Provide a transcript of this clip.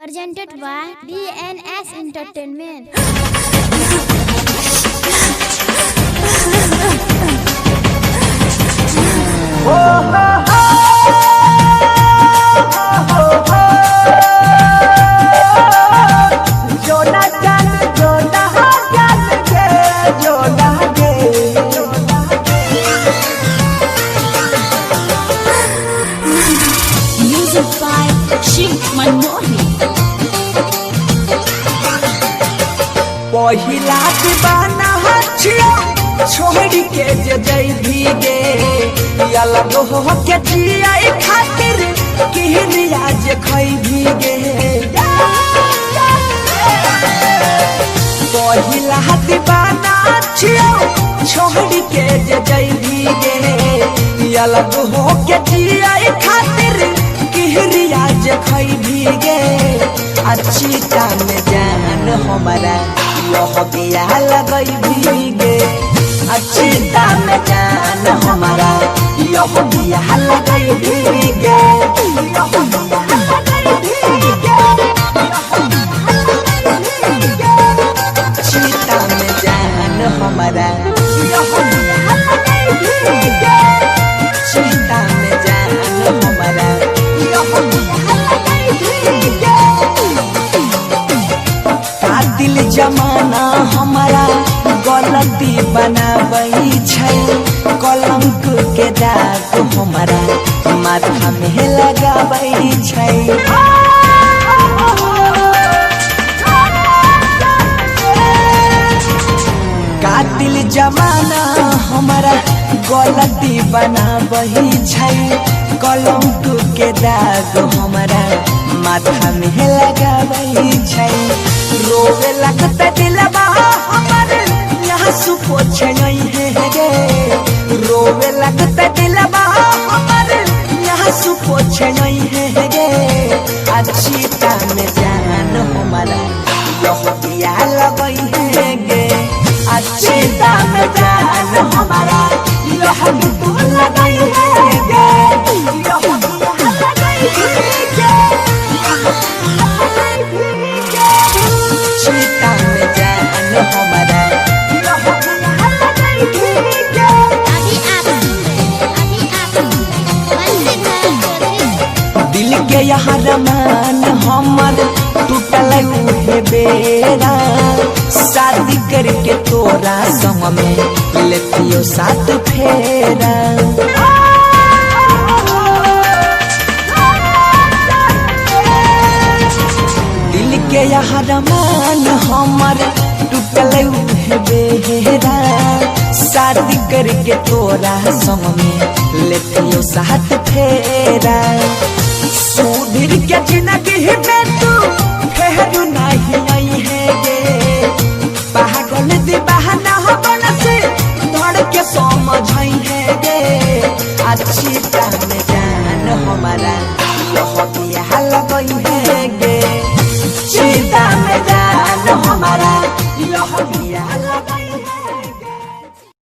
Presented by DNS Entertainment. Music by Shiv Manmohan. पहिला दीवाना हचियो छोड़ के जई भीगे अलग हो के जिया खातिर किहनी आज खई भीगे पहिला दीवाना हचियो छोड़ के जई भीगे अलग हो के जिया खातिर किहनी आज खई भीगे अच्छी टाइम जान हमारा यह बिया लगई भीगे अच्छी दाम जान हमारा यह बिया लगई भीगे यह बिया लगई भीगे अच्छी दाम जान हमारा यह बिया लगई भीगे अच्छी दाम जान हमारा यह बिया लगई भीगे दिल जमाना हमारा गलती बनाबई छै कलंक के दाग हमारा माथा में लगाबई छै का दिल जमाना हमारा गलती बनाबई छै कलंक के दाग हमारा माथा में लगाबई छै रोवे लगता दिलवा हमारे यहाँ सुपो छई है गे रोवे लगता दिलवा हमारे यहाँ सुपो छई है गे अच्छी टाइम जान हमारा यह बिया लगई है गे अच्छी टाइम जान हमारा यह बिया लगई है गे यह बिया लगई है गे हमारा दिल के यहाँ रमान हमर टूटल उहे बेरा शादी करके तोरा संग में लेतियो साथ फेरा दिल के यहाँ रमान हमर टूटल उहे बेरा शादी करके तोरा संग में लेतियो साथ फेरा सुधीर के जिंदगी में तू फेर नहीं आई है गे पागल दीवाना बन से धड़ के समझाई है गे अच्छी टाइम जान हमारा यह बिया लगई है गे